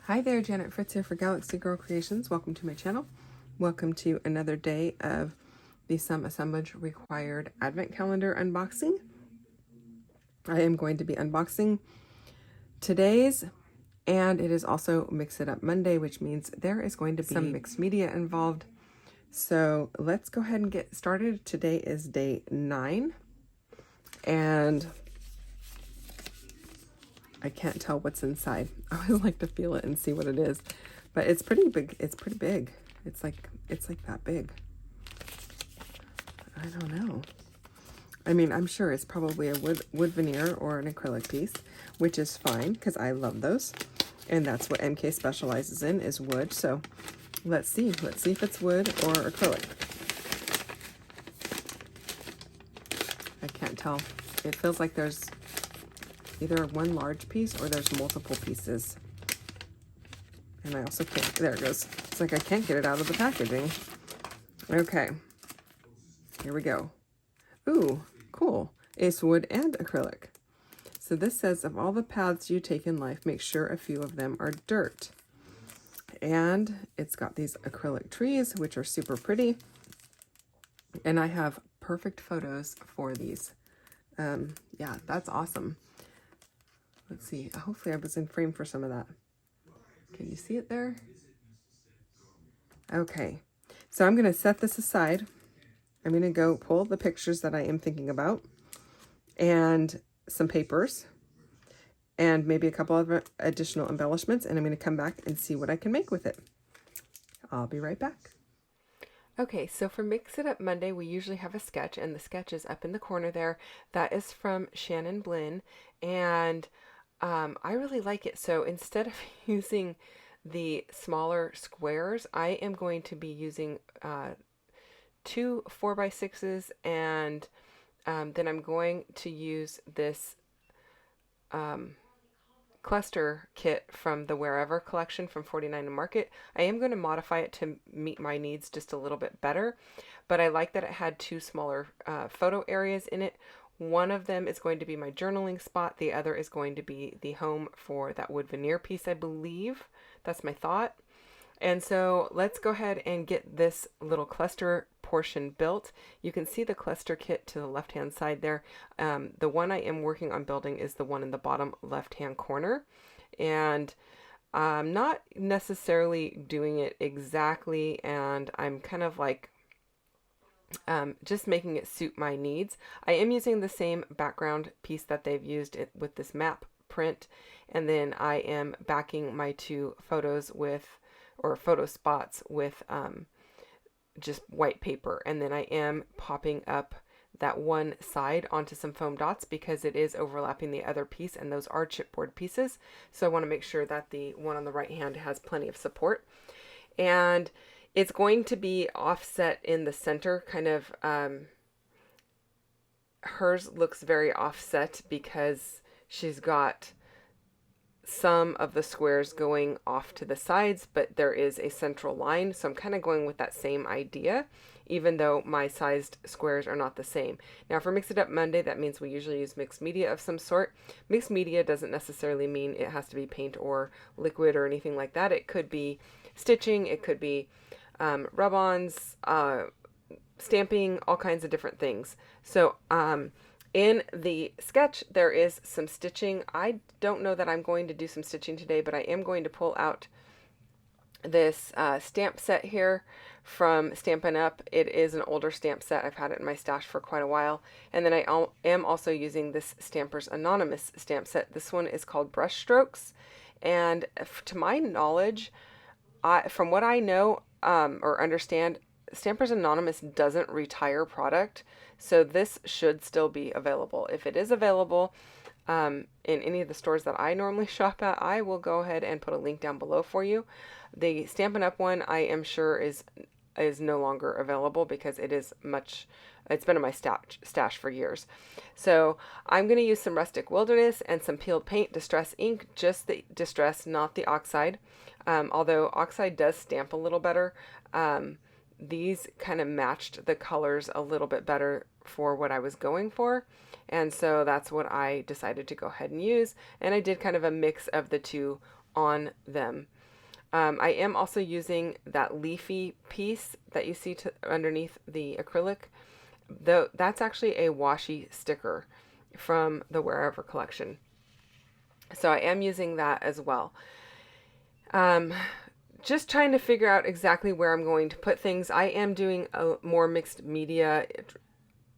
Hi there, Janet Fritz here for Galaxy Girl Creations. Welcome to my channel. Welcome to another day of the Some Assemblage Required Advent Calendar unboxing. I am going to be unboxing today's, and it is also Mix It Up Monday, which means there is going to be some mixed media involved. So let's go ahead and get started. Today is day 9, and I can't tell what's inside. I always like to feel it and see what it is, but it's pretty big. It's pretty big. It's like that big. I don't know. I mean, I'm sure it's probably a wood veneer or an acrylic piece, which is fine because I love those, and that's what MK specializes in, is wood. So let's see if it's wood or acrylic. I can't tell. It feels like there's either one large piece or there's multiple pieces. And I also can't, there it goes. It's like I can't get it out of the packaging. Okay, here we go. Ooh, cool. It's wood and acrylic. So this says, of all the paths you take in life, make sure a few of them are dirt. And it's got these acrylic trees, which are super pretty. And I have perfect photos for these. Yeah, that's awesome. Let's see. Hopefully I was in frame for some of that. Can you see it there? Okay. So I'm going to set this aside. I'm going to go pull the pictures that I am thinking about and some papers and maybe a couple of additional embellishments, and I'm going to come back and see what I can make with it. I'll be right back. Okay, so for Mix It Up Monday, we usually have a sketch, and the sketch is up in the corner there. That is from Shannon Blinn, and I really like it. So instead of using the smaller squares, I am going to be using 2 4x6s, and then I'm going to use this cluster kit from the Wherever collection from 49 Market. I am going to modify it to meet my needs just a little bit better, but I like that it had 2 smaller photo areas in it. One of them is going to be my journaling spot. The other is going to be the home for that wood veneer piece, I believe. That's my thought. And so let's go ahead and get this little cluster portion built. You can see the cluster kit to the left-hand side there. The one I am working on building is the one in the bottom left-hand corner. And I'm not necessarily doing it exactly, and I'm kind of like just making it suit my needs. I am using the same background piece that they've used it with this map print, and then I am backing my 2 photos with, or photo spots with just white paper, and then I am popping up that one side onto some foam dots because it is overlapping the other piece, and those are chipboard pieces, so I want to make sure that the one on the right hand has plenty of support. And it's going to be offset in the center, kind of, hers looks very offset because she's got some of the squares going off to the sides, but there is a central line. So I'm kind of going with that same idea, even though my sized squares are not the same. Now for Mix It Up Monday, that means we usually use mixed media of some sort. Mixed media doesn't necessarily mean it has to be paint or liquid or anything like that. It could be stitching, it could be rub-ons, stamping, all kinds of different things. So in the sketch, there is some stitching. I don't know that I'm going to do some stitching today, but I am going to pull out this stamp set here from Stampin' Up. It is an older stamp set. I've had it in my stash for quite a while. And then I am also using this Stampers Anonymous stamp set. This one is called Brush Strokes. And to my knowledge, from what I know or understand, Stampers Anonymous doesn't retire product, so this should still be available. If it is available in any of the stores that I normally shop at, I will go ahead and put a link down below for you. The Stampin' Up one, I am sure is no longer available because it's been in my stash for years. So I'm going to use some Rustic Wilderness and some peeled paint, Distress ink, just the Distress, not the Oxide. Although Oxide does stamp a little better. these kind of matched the colors a little bit better for what I was going for. And so that's what I decided to go ahead and use. And I did kind of a mix of the two on them. I am also using that leafy piece that you see underneath the acrylic. Though that's actually a washi sticker from the Wherever collection. So I am using that as well. Just trying to figure out exactly where I'm going to put things. I am doing a more mixed media,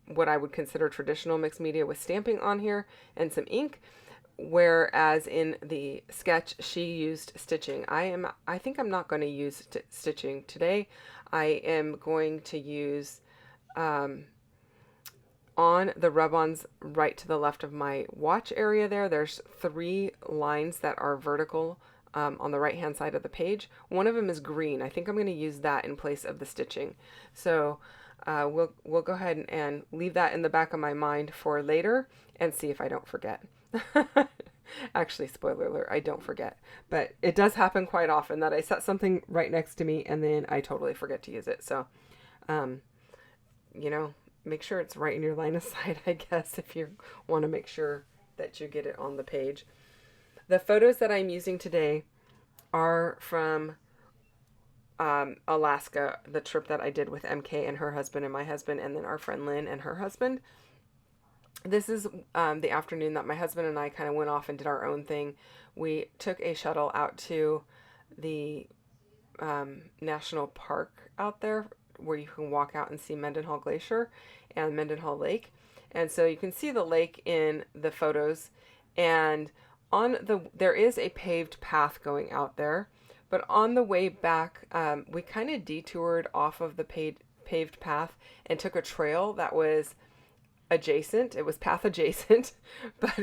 what I would consider traditional mixed media, with stamping on here and some ink. Whereas in the sketch, she used stitching. I think I'm not going to use stitching today. I am going to use, on the rub-ons right to the left of my watch area there's 3 lines that are vertical on the right hand side of the page. One of them is green. I think I'm going to use that in place of the stitching. So we'll go ahead and leave that in the back of my mind for later and see if I don't forget. Actually, spoiler alert, I don't forget. But it does happen quite often that I set something right next to me and then I totally forget to use it. So, make sure it's right in your line of sight, I guess, if you want to make sure that you get it on the page. The photos that I'm using today are from Alaska, the trip that I did with MK and her husband and my husband, and then our friend Lynn and her husband. This is the afternoon that my husband and I kind of went off and did our own thing. We took a shuttle out to the national park out there where you can walk out and see Mendenhall Glacier and Mendenhall Lake. And so you can see the lake in the photos, and there is a paved path going out there, but on the way back, we kind of detoured off of the paved path and took a trail that was adjacent. It was path adjacent, but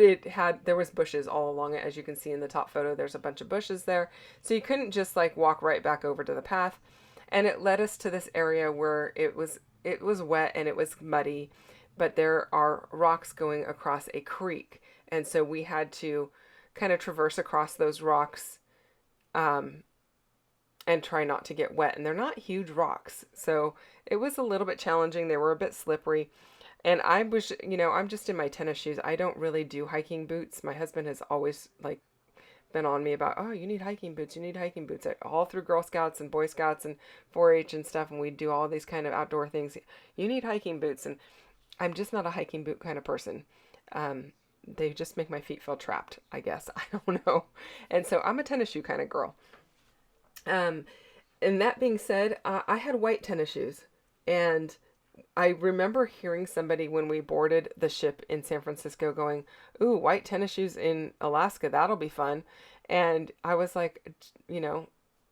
there was bushes all along it. As you can see in the top photo, there's a bunch of bushes there. So you couldn't just like walk right back over to the path. And it led us to this area where it was wet and it was muddy, but there are rocks going across a creek. And so we had to kind of traverse across those rocks, and try not to get wet. And they're not huge rocks. So it was a little bit challenging. They were a bit slippery. And I was, I'm just in my tennis shoes. I don't really do hiking boots. My husband has always been on me about, oh, you need hiking boots. You need hiking boots. All through Girl Scouts and Boy Scouts and 4-H and stuff. And we do all these kind of outdoor things. You need hiking boots. And I'm just not a hiking boot kind of person. They just make my feet feel trapped, I guess. I don't know. And so I'm a tennis shoe kind of girl. And that being said, I had white tennis shoes, and I remember hearing somebody when we boarded the ship in San Francisco going, ooh, white tennis shoes in Alaska, that'll be fun. And I was like,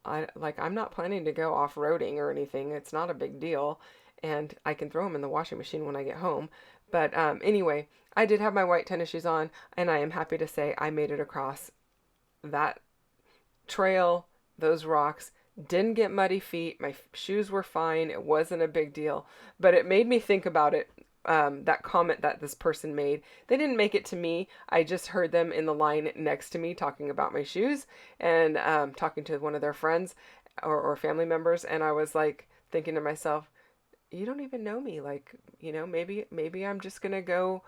I'm not planning to go off-roading or anything. It's not a big deal. And I can throw them in the washing machine when I get home. But anyway, I did have my white tennis shoes on, and I am happy to say I made it across that trail, those rocks. Didn't get muddy feet. My shoes were fine. It wasn't a big deal. But it made me think about it, that comment that this person made. They didn't make it to me. I just heard them in the line next to me talking about my shoes and talking to one of their friends or family members. And I was like thinking to myself, you don't even know me. Maybe I'm just going to go,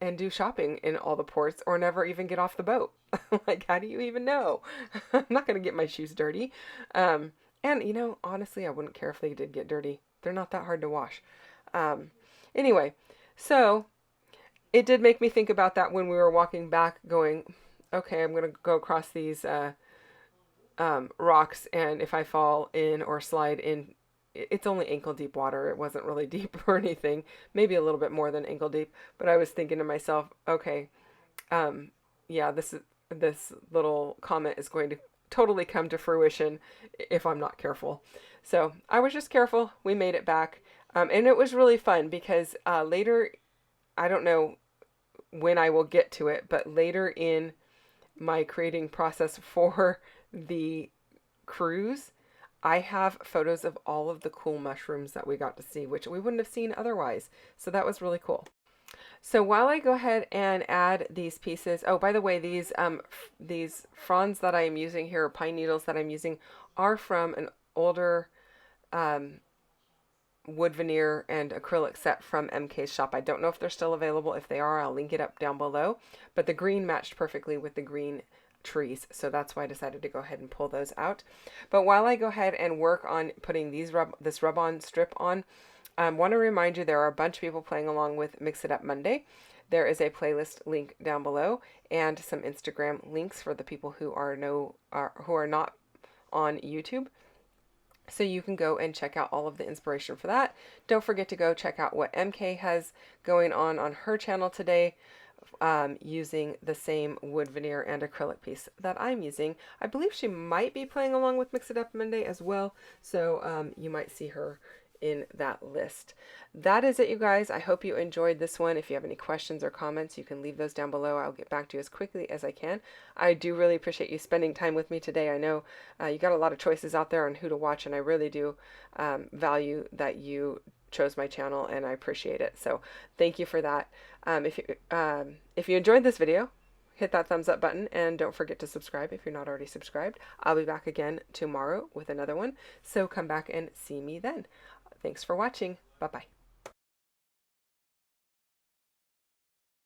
and do shopping in all the ports or never even get off the boat. How do you even know? I'm not going to get my shoes dirty. And, honestly, I wouldn't care if they did get dirty. They're not that hard to wash. Anyway, so it did make me think about that when we were walking back going, okay, I'm going to go across these rocks, and if I fall in or slide in, it's only ankle deep water. It wasn't really deep or anything, maybe a little bit more than ankle deep. But I was thinking to myself, okay, this little comment is going to totally come to fruition if I'm not careful. So I was just careful. We made it back. And it was really fun because later, I don't know when I will get to it, but later in my creating process for the cruise, I have photos of all of the cool mushrooms that we got to see, which we wouldn't have seen otherwise. So that was really cool. So while I go ahead and add these pieces, oh, by the way, these fronds that I am using here, pine needles that I'm using, are from an older wood veneer and acrylic set from MK's shop. I don't know if they're still available. If they are, I'll link it up down below. But the green matched perfectly with the green trees, so that's why I decided to go ahead and pull those out. But while I go ahead and work on putting this rub-on strip on, I want to remind you there are a bunch of people playing along with Mix It Up Monday. There is a playlist link down below and some Instagram links for the people who are not on YouTube. So you can go and check out all of the inspiration for that. Don't forget to go check out what MK has going on her channel today, using the same wood veneer and acrylic piece that I'm using. I believe she might be playing along with Mix It Up Monday as well, so you might see her in that list. That is it, you guys. I hope you enjoyed this one. If you have any questions or comments, you can leave those down below. I'll get back to you as quickly as I can. I do really appreciate you spending time with me today. I know you got a lot of choices out there on who to watch, and I really do value that you chose my channel, and I appreciate it. So thank you for that. If you enjoyed this video, hit that thumbs up button, and don't forget to subscribe if you're not already subscribed. I'll be back again tomorrow with another one, so come back and see me then. Thanks for watching. Bye-bye.